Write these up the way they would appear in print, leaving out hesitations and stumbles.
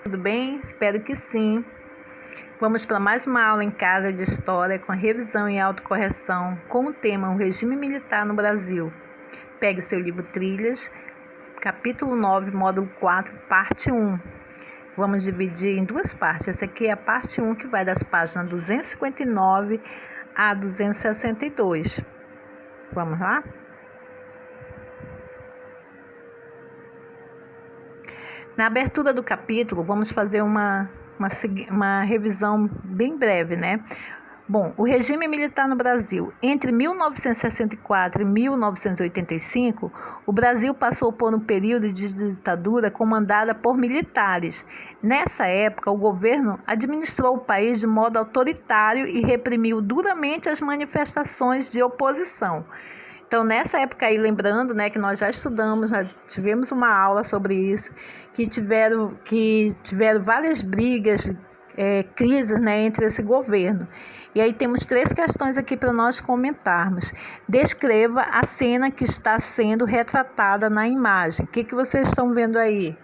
Tudo bem? Espero que sim. Vamos para mais uma aula em casa de História com revisão e autocorreção com o tema O Regime Militar no Brasil. Pegue seu livro Trilhas, capítulo 9, módulo 4, parte 1. Vamos dividir em duas partes. Essa aqui é a parte 1, que vai das páginas 259 a 262. Vamos lá? Na abertura do capítulo, vamos fazer uma revisão bem breve, né? Bom, o regime militar no Brasil. Entre 1964 e 1985, o Brasil passou por um período de ditadura comandada por militares. Nessa época, o governo administrou o país de modo autoritário e reprimiu duramente as manifestações de oposição. Então, nessa época aí, lembrando, né, que nós já estudamos, já tivemos uma aula sobre isso, que tiveram várias brigas, crises, né, entre esse governo. E aí temos 3 questões aqui para nós comentarmos. Descreva a cena que está sendo retratada na imagem. O que vocês estão vendo aí?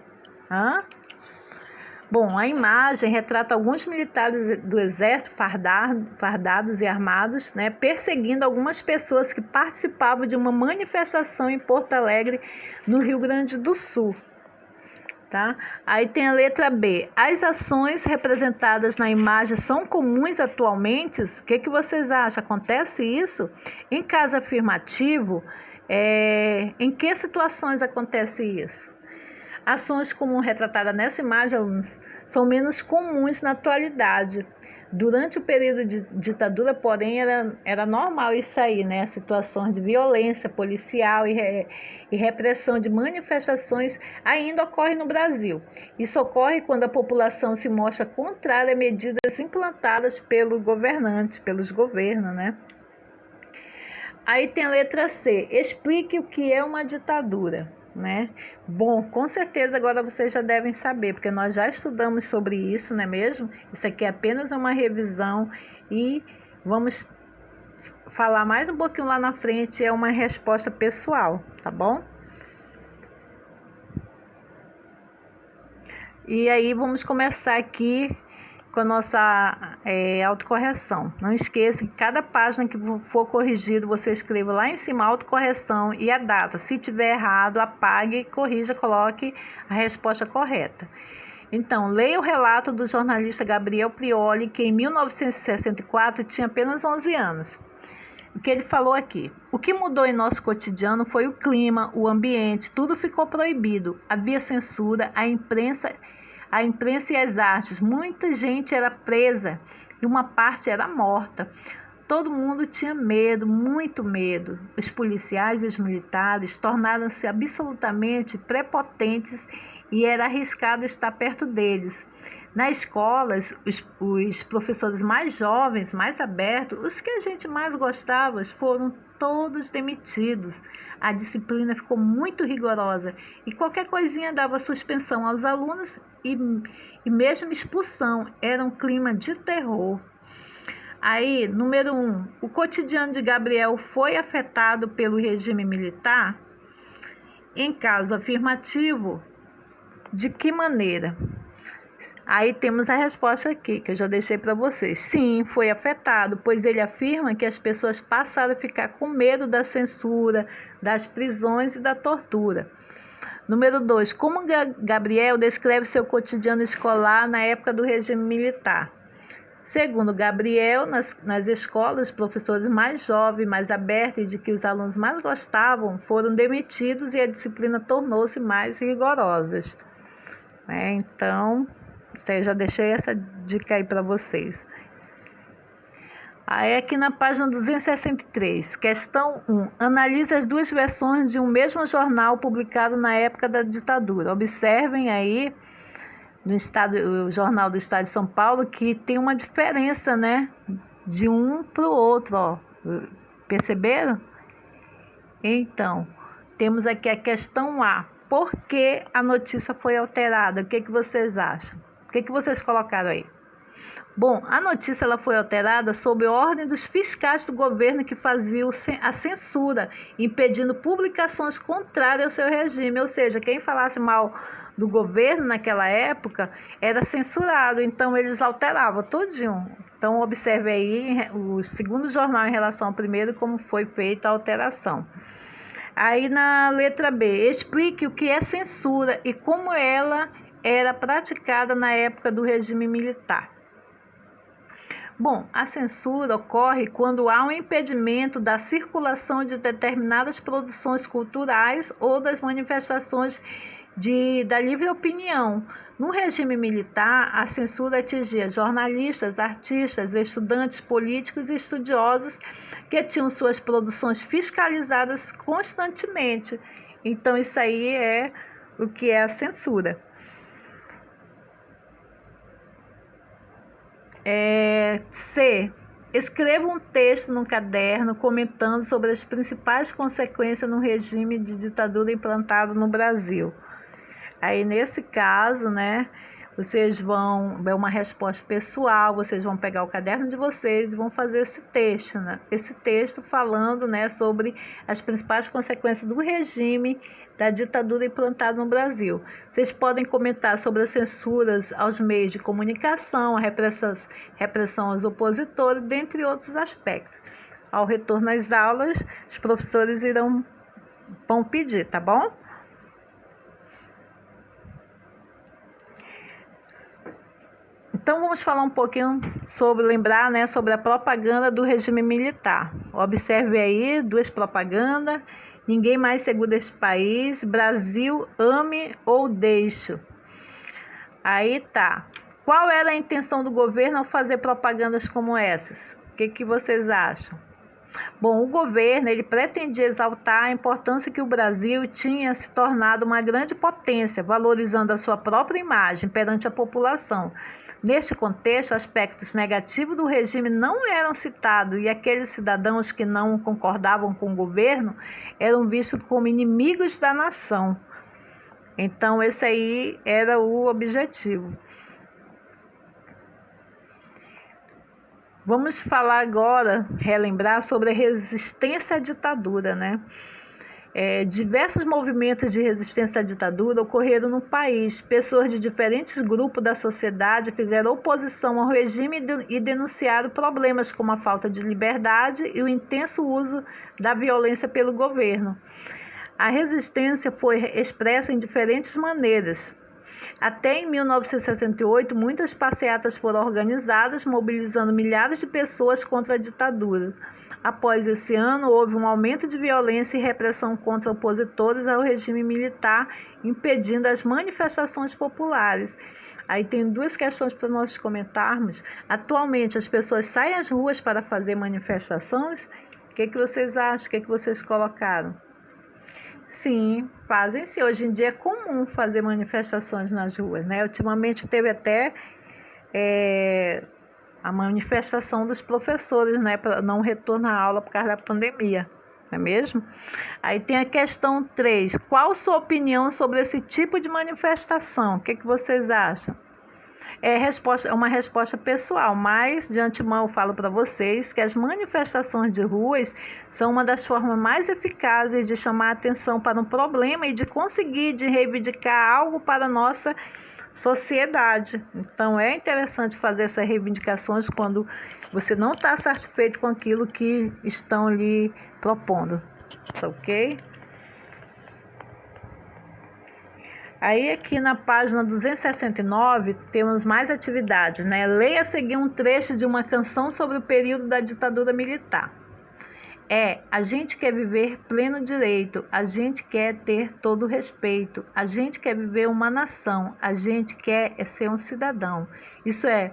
Bom, a imagem retrata alguns militares do exército fardados e armados, né, perseguindo algumas pessoas que participavam de uma manifestação em Porto Alegre, no Rio Grande do Sul. Tá? Aí tem a letra B. As ações representadas na imagem são comuns atualmente? O que vocês acham? Acontece isso? Em caso afirmativo, em que situações acontece isso? Ações como retratadas nessa imagem, alunos, são menos comuns na atualidade. Durante o período de ditadura, porém, era normal isso aí, né? Situações de violência policial e repressão de manifestações ainda ocorrem no Brasil. Isso ocorre quando a população se mostra contrária a medidas implantadas pelos governos, né? Aí tem a letra C. Explique o que é uma ditadura. Né? Bom, com certeza agora vocês já devem saber, porque nós já estudamos sobre isso, não é mesmo? Isso aqui é apenas uma revisão e vamos falar mais um pouquinho lá na frente, é uma resposta pessoal, tá bom? E aí vamos começar aqui com a nossa autocorreção. Não esqueça que cada página que for corrigido, você escreva lá em cima autocorreção e a data. Se tiver errado, apague, corrija, coloque a resposta correta. Então, leia o relato do jornalista Gabriel Prioli, que em 1964 tinha apenas 11 anos. O que ele falou aqui? O que mudou em nosso cotidiano foi o clima, o ambiente, tudo ficou proibido. Havia censura, a imprensa e as artes. Muita gente era presa e uma parte era morta. Todo mundo tinha medo, muito medo. Os policiais e os militares tornaram-se absolutamente prepotentes e era arriscado estar perto deles. Nas escolas, os professores mais jovens, mais abertos, os que a gente mais gostava, foram todos demitidos. A disciplina ficou muito rigorosa e qualquer coisinha dava suspensão aos alunos e mesmo expulsão. Era um clima de terror. Aí, número 1, o cotidiano de Gabriel foi afetado pelo regime militar? Em caso afirmativo, de que maneira? Aí temos a resposta aqui, que eu já deixei para vocês. Sim, foi afetado, pois ele afirma que as pessoas passaram a ficar com medo da censura, das prisões e da tortura. Número 2, como Gabriel descreve seu cotidiano escolar na época do regime militar? Segundo Gabriel, nas escolas, os professores mais jovens, mais abertos e de que os alunos mais gostavam, foram demitidos e a disciplina tornou-se mais rigorosa. Então, eu já deixei essa dica aí para vocês. Aí aqui na página 263, questão 1. Analise as duas versões de um mesmo jornal publicado na época da ditadura. Observem aí o Jornal do Estado de São Paulo, que tem uma diferença, né, de um para o outro, ó. Perceberam? Então, temos aqui a questão A. Por que a notícia foi alterada? O que vocês acham? O que vocês colocaram aí? Bom, a notícia ela foi alterada sob ordem dos fiscais do governo que faziam a censura, impedindo publicações contrárias ao seu regime. Ou seja, quem falasse mal do governo naquela época era censurado, então eles alteravam tudinho. Então observe aí o segundo jornal em relação ao primeiro, como foi feita a alteração. Aí na letra B, explique o que é censura e como ela era praticada na época do regime militar. Bom, a censura ocorre quando há um impedimento da circulação de determinadas produções culturais ou das manifestações da livre opinião. No regime militar, a censura atingia jornalistas, artistas, estudantes, políticos e estudiosos que tinham suas produções fiscalizadas constantemente. Então, isso aí é o que é a censura. C. Escreva um texto no caderno comentando sobre as principais consequências no regime de ditadura implantado no Brasil. Aí, nesse caso, né, vocês vão ver uma resposta pessoal, vocês vão pegar o caderno de vocês e vão fazer esse texto, né? Esse texto falando, né, sobre as principais consequências do regime da ditadura implantada no Brasil. Vocês podem comentar sobre as censuras aos meios de comunicação, a repressão aos opositores, dentre outros aspectos. Ao retorno às aulas, os professores vão pedir, tá bom? Então vamos falar um pouquinho lembrar, né, sobre a propaganda do regime militar. Observe aí 2 propagandas. Ninguém mais segura esse país. Brasil, ame ou deixe. Aí tá. Qual era a intenção do governo ao fazer propagandas como essas? O que vocês acham? Bom, o governo ele pretendia exaltar a importância que o Brasil tinha se tornado uma grande potência, valorizando a sua própria imagem perante a população. Neste contexto, aspectos negativos do regime não eram citados e aqueles cidadãos que não concordavam com o governo eram vistos como inimigos da nação. Então, esse aí era o objetivo. Vamos falar agora, relembrar sobre a resistência à ditadura, né? Diversos movimentos de resistência à ditadura ocorreram no país. Pessoas de diferentes grupos da sociedade fizeram oposição ao regime e denunciaram problemas como a falta de liberdade e o intenso uso da violência pelo governo. A resistência foi expressa em diferentes maneiras. Até em 1968, muitas passeatas foram organizadas, mobilizando milhares de pessoas contra a ditadura. Após esse ano, houve um aumento de violência e repressão contra opositores ao regime militar, impedindo as manifestações populares. Aí tem 2 questões para nós comentarmos. Atualmente, as pessoas saem às ruas para fazer manifestações? O que vocês acham? O que vocês colocaram? Sim, fazem sim. Hoje em dia é comum fazer manifestações nas ruas, né? Ultimamente teve até a manifestação dos professores, né? Para não retornar à aula por causa da pandemia, não é mesmo? Aí tem a questão 3. Qual a sua opinião sobre esse tipo de manifestação? O que vocês acham? É uma resposta pessoal, mas de antemão eu falo para vocês que as manifestações de ruas são uma das formas mais eficazes de chamar a atenção para um problema e de reivindicar algo para a nossa sociedade. Então é interessante fazer essas reivindicações quando você não está satisfeito com aquilo que estão lhe propondo, tá ok? Aí aqui na página 269 temos mais atividades, né? Leia a seguir um trecho de uma canção sobre o período da ditadura militar. A gente quer viver pleno direito, a gente quer ter todo o respeito, a gente quer viver uma nação, a gente quer ser um cidadão. Isso é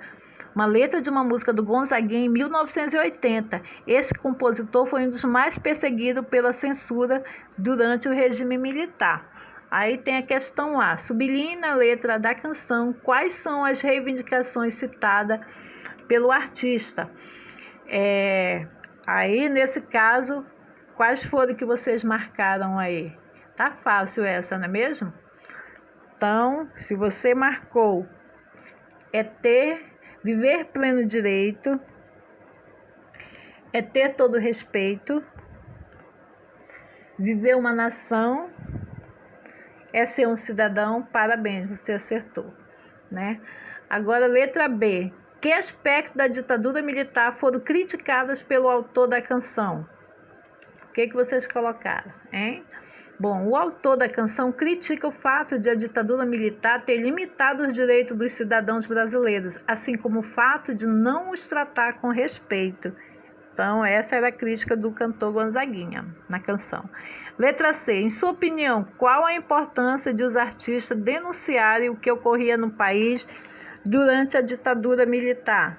uma letra de uma música do Gonzaguinha em 1980. Esse compositor foi um dos mais perseguidos pela censura durante o regime militar. Aí tem a questão A. Sublinhe na letra da canção quais são as reivindicações citadas pelo artista. Aí, nesse caso, quais foram que vocês marcaram aí? Tá fácil essa, não é mesmo? Então, se você marcou, viver pleno direito, ter todo respeito, viver uma nação é ser um cidadão, parabéns, você acertou, né? Agora, letra B. Que aspectos da ditadura militar foram criticados pelo autor da canção? O que vocês colocaram, hein? Bom, o autor da canção critica o fato de a ditadura militar ter limitado os direitos dos cidadãos brasileiros, assim como o fato de não os tratar com respeito. Então, essa era a crítica do cantor Gonzaguinha na canção. Letra C. Em sua opinião, qual a importância de os artistas denunciarem o que ocorria no país durante a ditadura militar?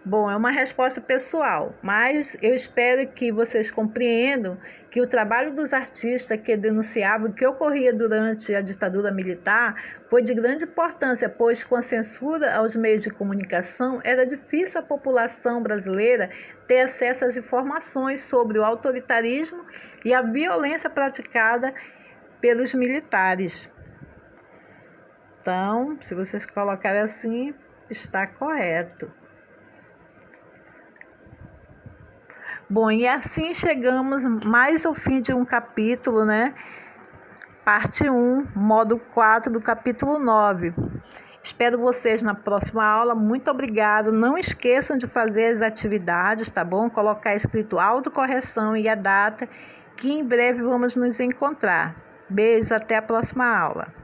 Bom, é uma resposta pessoal, mas eu espero que vocês compreendam que o trabalho dos artistas que denunciavam o que ocorria durante a ditadura militar foi de grande importância, pois com a censura aos meios de comunicação era difícil a população brasileira ter acesso às informações sobre o autoritarismo e a violência praticada pelos militares. Então, se vocês colocarem assim, está correto. Bom, e assim chegamos mais ao fim de um capítulo, né? Parte 1, módulo 4 do capítulo 9. Espero vocês na próxima aula. Muito obrigado. Não esqueçam de fazer as atividades, tá bom? Colocar escrito autocorreção e a data, que em breve vamos nos encontrar. Beijos, até a próxima aula.